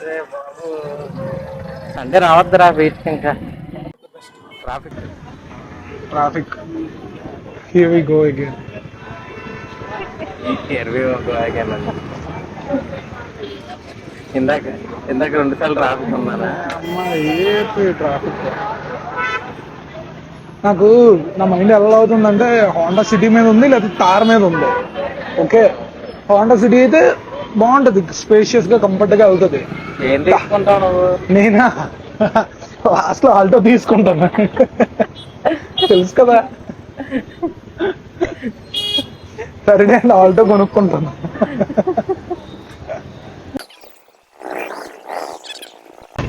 అరే బాబు సండే రావద్దురా బీచ్కి ఇంకా traffic traffic. Here we go again. ఇందాక ఇందాక 2 సార్లు ట్రాఫిక్ ఉన్నారా? అమ్మా ఏపీ ట్రాఫిక్. నాకు నా మైండ్ ఎలా అవుతుందంటే హోండా సిటీ మీద ఉంది లేదా తార్ మీద ఉంది. ఓకే, హోండా సిటీ అయితే బాగుంటది, స్పేషియస్ గా కంఫర్ట్ గా అవుతుంది. ఏం తీసుకుంటావు నువ్వు? నేనా లాస్ట్ లో ఆల్టో తీసుకుంటాను. తెలుసు కదా, సరే నేను ఆల్టో కొనుక్కుంటాను.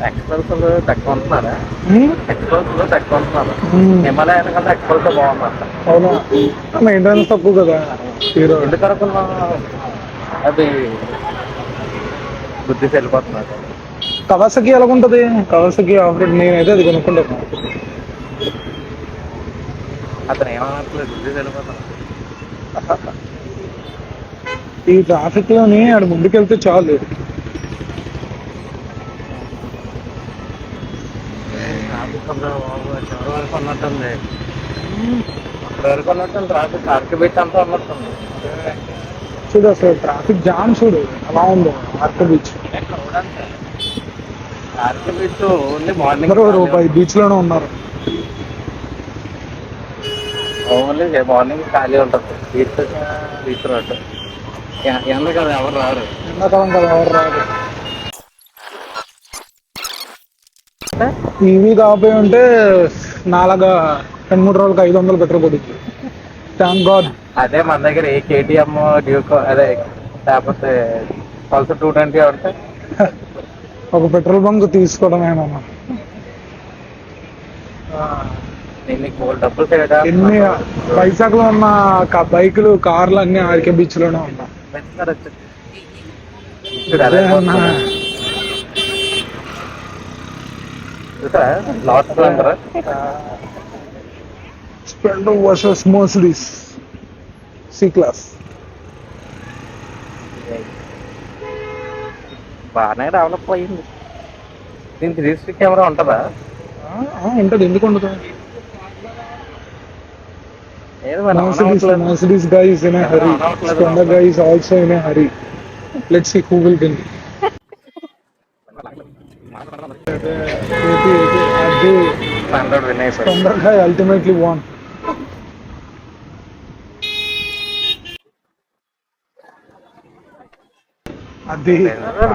ఎక్స్పల్స్లు తక్కువ ఉంటున్నారా? ఎక్స్పల్స్లు తక్కువ ఉంటున్నారు. హిమాలయన్ కంటే ఎక్స్పల్స్ బాగుందంట. అవునా, మెయింటెనెన్స్ తక్కువ కదా హీరో. ఎందుకు అనుకున్నావు? అది బుద్ధి వెళ్ళిపోతున్నారు. కవాసకి ఎలాగుంటది? కవాసకి ఆఫ్ రోడ్ నేనైతే అది కొనుక్కుంటాను. అతను ఏమనట్లేదు, బుద్ధి వెళ్ళిపోతున్నారు. ఈ ట్రాఫిక్ లోని ఆడ ముందుకెళ్తే చాలు. ట్రాఫిక్ చివరి వరకు ఉన్నట్టుంది. అప్పటి వరకు ఉన్నట్టుంది ట్రాఫిక్. ఆర్కి బీచ్ అంతా ఉన్నట్టుంది. చూడు అసలు ట్రాఫిక్ జామ్ చూడు అలా ఉంది RK beach. RK beach only morning. అందరూ రూపాయి బీచ్ లోనే ఉన్నారు. ఓన్లీ మార్నింగ్ ఖాళీ ఉంటుంది బీచ్. బీచ్ రోడ్డు ఎండ కదా, ఎవరు రారు. ఎండాకాలం కదా ఎవరు రాదు. ఈవీ కాకపోయి ఉంటే నాలాగా 2-3 రోజులకి 500 పెట్రోల్ కొడుతుంది. Thank God. అదే మన దగ్గర ఏ కేటీఎం డ్యూకో అదే లేకపోతే పల్సర్ 220 ఉంటే ఒక పెట్రోల్ బంక్ తీసుకోవడమేమన్నా. నీకు డబ్బులు చేయడా? ఎన్ని వైజాగ్ లో ఉన్న బైకులు కార్లు అన్ని ఆర్కే బీచ్ లోనే ఉన్నా. Splendor versus Mercedes C class. బాగానే డెవలప్ అయ్యింది. దీనికి 360 కెమెరా ఉంటుందా? ఉంటది, ఎందుకు ఉండదు? ఏది మరి Mercedes guy is in a hurry. Splendor guy is also in a hurry. Let's see who will win. Splendor guy ultimately won. అది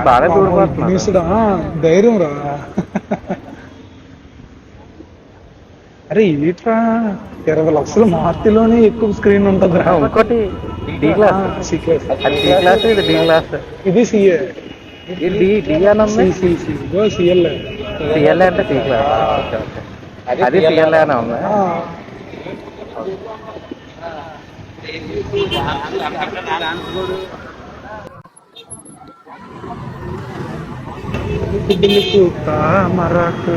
బాగా దూరపోతున్నాడు. ధైర్యం రా. అరే ఇట్రా 20 లక్షలు మార్తిలోనే ఎక్కువ స్క్రీన్ ఉంటుంది రా. ఒకటి డి క్లాస్, సి క్లాస్, ఇది డి క్లాస్, ఇది సిఏ, ఇది డి అని సిఎల్. సిఎల్ అంటే సి క్లాస్. అది సిఎల్ అనే ఉంది. మరాకు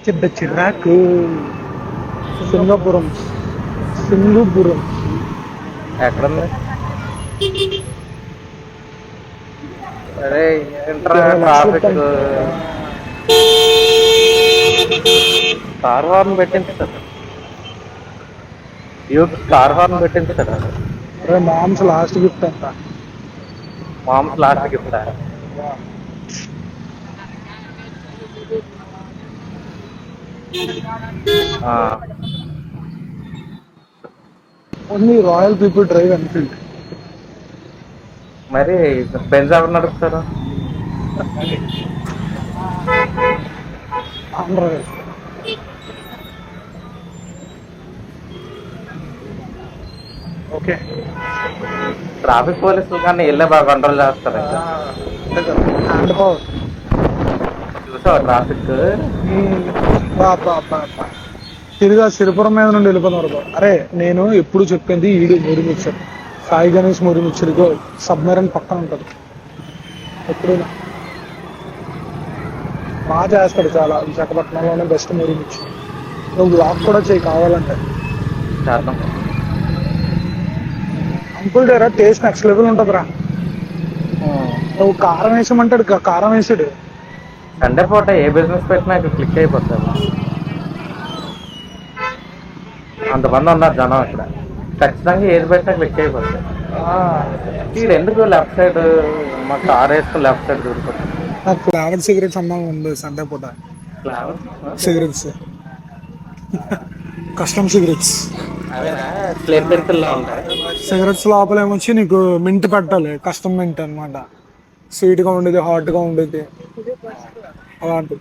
చెడ్డ చిరాకు. సింగపురం ఎక్కడుంది? అరే ట్రాఫిక్. కార్ హార్న్ పెట్టించాడు. కార్ హార్న్ పెట్టించాడు. అరే మామ్స్ లాస్ట్ గిఫ్ట్ అంట. Mom's last gift. Only royal people drive Enfield. మరి బెంజ్ ఎవరు నడుపుతారు? ఓకే, ట్రాఫిక్ పోలీసులు కానీ వెళ్ళే బాగా కంట్రోల్ చేస్తారు. చూసావా ట్రాఫిక్? తిరిగా సిరిపురం మీద నుండి వెళ్ళిపోతున్నారు. అరే నేను ఎప్పుడు చెప్పింది ఈడు మురిమిచ్చర్, సాయి గణేష్ మురిమిచ్చర్గో సబ్మెరైన్ పక్కన ఉంటుంది. ఎప్పుడైనా బాగా చేస్తాడు, చాలా. విశాఖపట్నంలోనే బెస్ట్ మురిమిచ్చు. నువ్వు బ్లాక్ కూడా చేయి కావాలంటే. అంకుల్ డేరా టేస్ట్ నెక్స్ట్ లెవెల్ ఉంటుందిరా. నువ్వు కారం వేసామంటాడు కారం వేసాడు. సండే పూట ఏ బిజినెస్ పెట్టినా క్లిక్ అయిపోతుంది. అంతమంది ఉన్నారు జనం అక్కడ, ఖచ్చితంగా ఏది పెట్టినా క్లిక్ అయిపోతుంది. ఇది ఎందుకు లెఫ్ట్ సైడ్ మా కార్ వేసుకుని లెఫ్ట్ సైడ్ దూరిపోతుంది. నాకు ఫ్లేవర్ సిగరెట్స్ అమ్మా ఉంది సండే పూట. Cigarettes custom cigarettes. ప్లేన్ పెన్సిల్లో ఉంటాయి. సిగరెట్స్ లోపల ఏమొచ్చి నీకు మింట్ పెట్టాలి, కస్టమ్ మింట్ అనమాట. స్వీట్ గా ఉండేది, హాట్ గా ఉండేది, అలాంటి.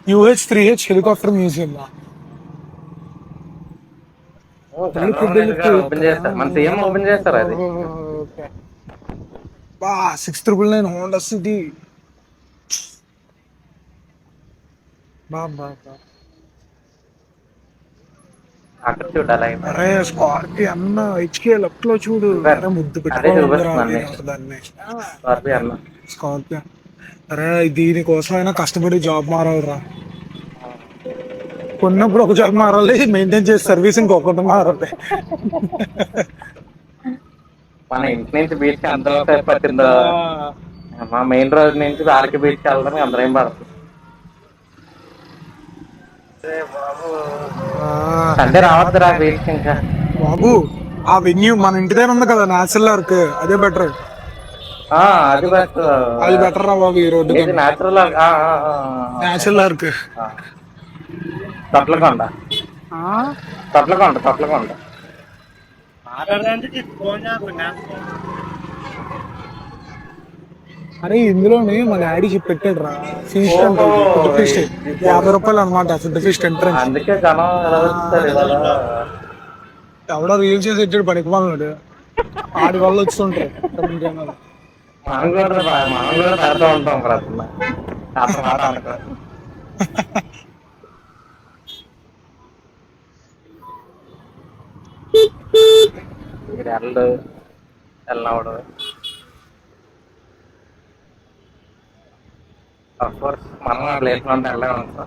UH-3H helicopter museum. ఓపెన్ చేస్తారు, మన సీఎం ఓపెన్ చేస్తారు అది. 699 హోండా సిటీ. అక్కడ చూడాలి. అరే స్కార్పియో అన్న హెచ్కే లెఫ్ట్ లో చూడు. అరే ముద్దు పెట్టుకోవాలి. స్కార్పియో. అరే దీనికోసమైనా కష్టపడి జాబ్ మారాలిరా. కొన్నప్పుడు ఒక జాబ్ మారాలి, మెయింటైన్ చేసి సర్వీసింగ్ ఒకటి మారాలి. మన ఇంటి నుంచి బీచ్ అందరూ పట్టిందో, మా మెయిన్ రోడ్ నుంచి ఆర్కి బీచ్ వెళ్ళడానికి అందరూ ఏం పడుతుంది. సండే రావద్దురా బీచ్. ఇంకా బాబు ఆ వెన్యూ మన ఇంటి దగ్గర ఉంది కదా, నేచురల్ వర్క్, అదే బెటర్. అది అది బెటర్ రా బాబు. ఈ road natural natural work. Thotlakonda Thotlakonda Thotlakonda. అరే ఇందులోనే మా డాడీ పెట్టాడు రా, ఫీస్ట్ 50 రూపాయలు అనమాట. Feast entrance. అందుకే జనం ఎవడో రీల్ చేసి వచ్చాడు పనికి వాళ్ళడు, ఆడి వల్ల వస్తుంటారు. మనం కూడా పెడతా ఉంటాం వెళ్ళినప్పుడు. అఫ్కోర్స్ మనం ప్లేస్ లో వెళ్ళే ఉంటాం.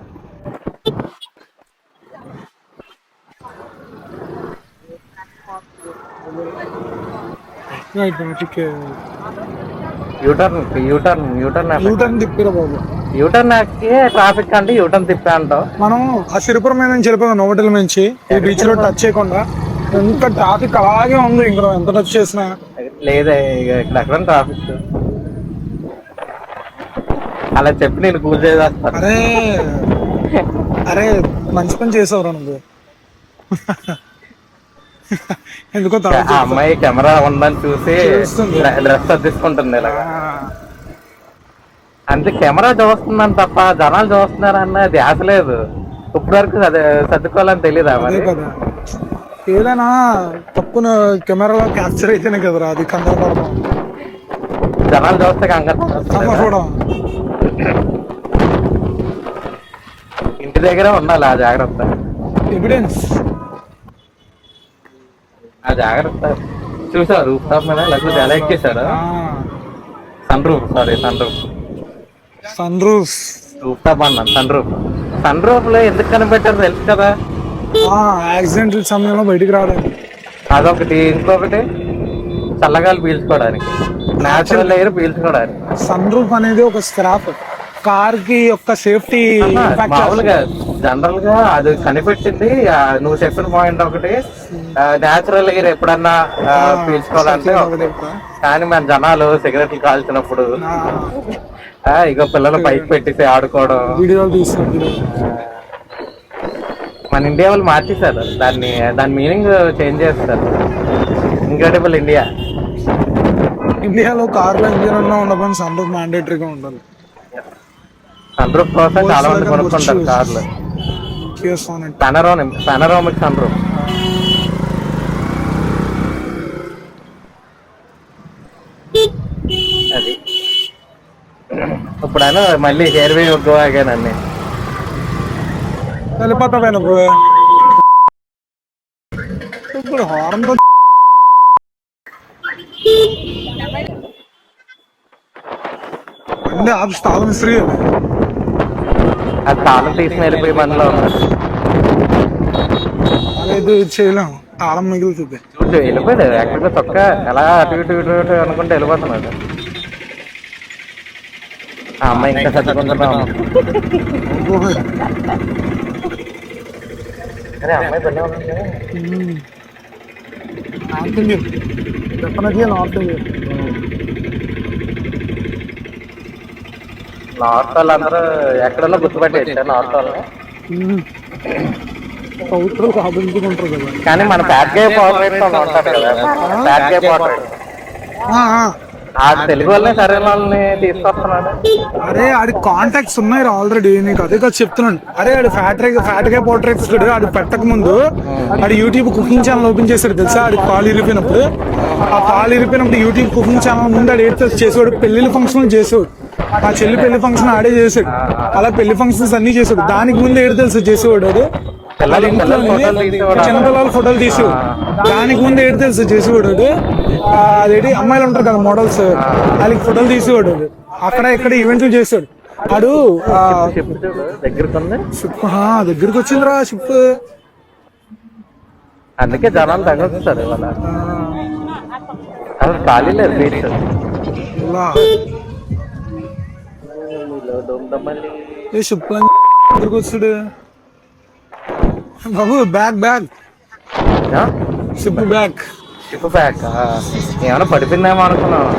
యూటర్న్ తిప్పిరా బాబు. యూటర్న్ ట్రాఫిక్ అంటే యూటర్న్ తిప్పే అంటావు. మనం ఆ సిరిపురం మీద నుంచి వెళ్ళిపోయాం, నోవటల్ నుంచి ఈ బీచ్ లో టచ్ చేయకుండా. ఎంత ట్రాఫిక్ అలాగే ఉంది, ఇంకా ఎంత టచ్ చేసినా లేదే. ఇక్కడ ఎక్కడ ట్రాఫిక్ అలా చెప్పి నేను కూల్ చేసేస్తాను. అరే అరే మంచి పని చేసావురా నువ్వు. ఎందుకో ఆ అమ్మాయి కెమెరా ఉందని చూసి డ్రెస్ సర్దిస్తుంటుంది ఇలా. అంతే, కెమెరా చూస్తుందని తప్ప జనాలు చూస్తున్నారన్న ధ్యాస లేదు. ఇప్పుడు వరకు సర్దుకోవాలని తెలీదా మరి? ఏదైనా తప్పున కెమెరాలో క్యాప్చర్ అయితేనే కదరా అది కంగారు. జనాలు చూస్తే కంగారు. ఇంటి దగ్గర ఉండాలి ఆ జాగ్రత్త. ఎవిడెన్స్ ఆ జాగ్రత్త. చూసారు రూఫ్ టాప్ మీద లేకపోతే ఎలా ఎక్కేశారు? సన్ రూఫ్ రూఫ్ టాప్ అన్నాను. సన్ రూఫ్ లో ఎందుకు కనిపెట్టారు తెలుసు కదా? యాక్సిడెంట్ సమయంలో బయటికి రావడానికి. అదొకటి. ఇంకొకటి చల్లగాలి పీల్చుకోవడానికి, నేచురల్ ఎయిర్ పీల్చుకోవడానికి. సన్ రూఫ్ అనేది ఒక స్క్రాప్ కార్ కి యొక్క సేఫ్టీ. మామూలుగా జనరల్ గా అది కనిపెట్టింది. నువ్వు చెప్పిన పాయింట్ ఒకటి, నేచురల్ ఎయిర్ ఎప్పుడన్నా పీల్చుకోవాలంటే. కానీ మన జనాలు సిగరెట్లు కాల్చినప్పుడు ఇక పిల్లలు పైకి పెట్టేసి ఆడుకోవడం. మన ఇండియా వాళ్ళు మార్చేశారు దాన్ని, దాని మీనింగ్ చేంజ్ చేస్తారు. Incredible India. ఇండియాలో కార్లో ఇంజిన్ ఉన్నా ఉండకపోయినా సన్ రూఫ్ మ్యాండేటరీగా ఉండాలి. సన్ రూఫ్ కోసం చాలా మంది కొనుక్కుంటారు కార్లు. Panoramic sun roof. అది ఇప్పుడైనా మళ్ళీ ఎయిర్వే గోవాగానన్నీ వెళ్ళిపోతావే నువ్వు. ఇప్పుడు హార్న్ అన్నీ ఆఫీస్ తాళం ఇస్త్రీ. అది తాళం తీసుకుని వెళ్ళిపోయి మనలో అనేది చేయలేం, తాళం మిగులుతుంది. వెళ్ళిపోయాడు ఎక్కడికో చొక్క ఎలా అటు ఇటు ఇటు ఇటు అనుకుంటే వెళ్ళిపోతున్నాడు. ఆ అమ్మాయి ఇంకా చదువుకుంటున్నాం. అరే అమ్మాయి పని ఉంది. North Indian, definitely north Indian. North వాళ్ళందరూ ఎక్కడన్నా గుర్తుపట్టేది నార్త్ వాళ్ళని. సౌత్ లో కాబులుకుంటారు కదా. కానీ మన బ్యాడ్ గే పోర్ట్రేట్ ఉంటారు కదా, బ్యాడ్ గే పోర్ట్రేట్ ఆ తెలుగు వాళ్ళని సరైన వాళ్ళని తీసుకొస్తున్నాడు. అరే ఆడి కాంటాక్ట్స్ ఉన్నాయి ఆల్రెడీ, నీకు అదే కదా చెప్తున్నాను. అరే ఆడు ఫ్యాట్ గా పోర్ట్రేట్స్ ఆడు పెట్టక ముందు ఆడు యూట్యూబ్ కుకింగ్ ఛానల్ ఓపెన్ చేశాడు తెలుసా. ఆడి కాల్ ఇరిపోయినప్పుడు, ఆ కాల్ ఇరిపోయినప్పుడు యూట్యూబ్ కుకింగ్ ఛానల్ ముందు ఆడు ఏదో చేసేవాడు, పెళ్లి ఫంక్షన్ చేసేవాడు. ఆ చెల్లి పెళ్లి ఫంక్షన్ ఆడే చేసాడు, అలా పెళ్లి ఫంక్షన్స్ అన్ని చేసాడు. దానికి ముందు ఏడు తెలుసు చేసేవాడు ఆడు, చిన్నపిల్లల ఫోటోలు తీసేవాడు. దానికి ముందు ఏడు తెలుసు చేసేవాడు ఆడు, అదేంటి అమ్మాయిలు ఉంటారు కదా మోడల్స్, వాళ్ళకి ఫోటోలు తీసేవాడు ఆడు. అక్కడ ఇక్కడ ఈవెంట్లు చేసాడు ఆడు. దగ్గరికి వచ్చిందిరా షిప్, అందుకే జనాలు తగ్గుతారు ఇవాళ. అసలు ఖాళీ లేదు బీచ్. షిప్ దగ్గరికి వచ్చాడు బాబు. బ్యాగ్ షిప్ బ్యాగ్ ఏమైనా పడిపోయిందేమో అనుకున్నాను.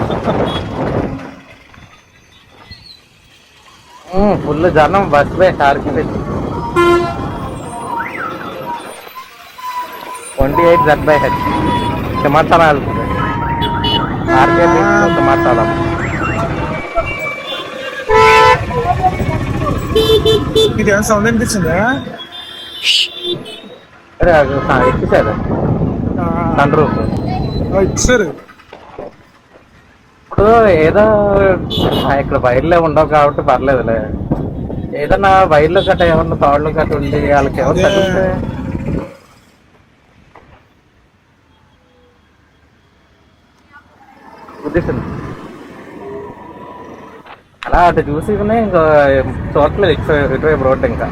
ఫుల్ జనం బస్ బై హార్కి 28 ZH సింహాచలం వెళ్తుంది. RK beach Simhachalam. మీకు ఏమైనా సౌండ్ అనిపించిందా? అరే ఎక్కిసారు తండ్రి ఇచ్చారు. ఇప్పుడు ఏదో ఇక్కడ వైర్లే ఉండవు కాబట్టి పర్లేదులే. ఏదన్నా వైర్లు గట్ట ఏమన్నా తాళ్ళు గట్ట ఉండి వాళ్ళకి ఎవరు తగ్గితే ఉద్దేశం అలా అటు చూసి ఇంకా చూడట్లేదు ఇటువైపు రోడ్డు. ఇంకా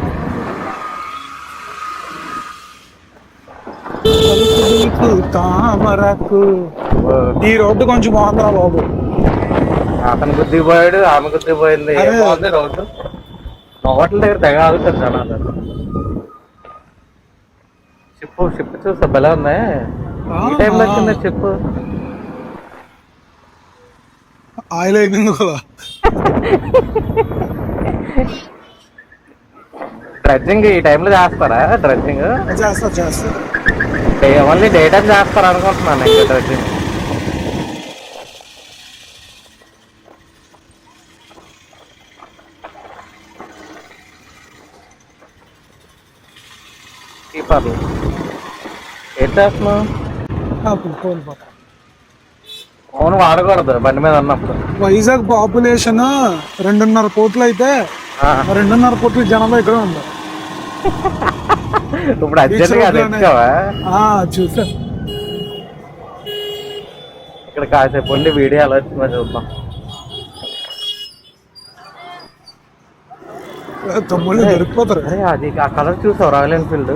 ఈ రోడ్డు కొంచెం బాగుందా బాబు? అతను గుద్దిపోయాడు, ఆమె గుద్దిపోయింది. బాగుంది రోడ్డు. హోటల్ దగ్గర తెగ ఆగుతారు జనాలు. షిప్ చూస్తా భలే ఉంది. ఈ టైంలో వచ్చింది షిప్. ఆయిల్ అయిపోయింది కదా. డ్రెడ్జింగ్ ఈ టైంలో చేస్తారా? డ్రెడ్జింగ్ చేస్తా ఓన్లీ డే టైం చేస్తారు అనుకుంటున్నాను. ఇంకా డ్రెడ్జింగ్ కీపర్లు ఏం చేస్తున్నావు? ఫోన్ వాడకూడదు బండి మీద ఉన్నప్పుడు. వైజాగ్ పాపులేషన్ 2.5 కోట్లు అయితే 2.5 కోట్ల జనాభా ఇక్కడ ఉంది. ఇప్పుడు అర్జెంట్గా తెచ్చుకోవా? చూసా. ఇక్కడ కాసేపు ఉండి వీడియో ఎలా వచ్చిందో చూద్దాం. తమ్ముళ్ళు దొరికిపోతారు. అరే అది ఆ కలర్ చూసావు? Royal Enfield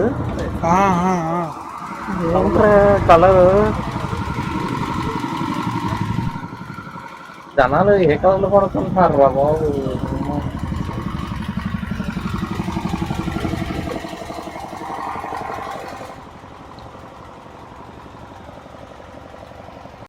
colour. జనాలు ఏ కలర్లో కొనుక్కుంటున్నారు బాబు?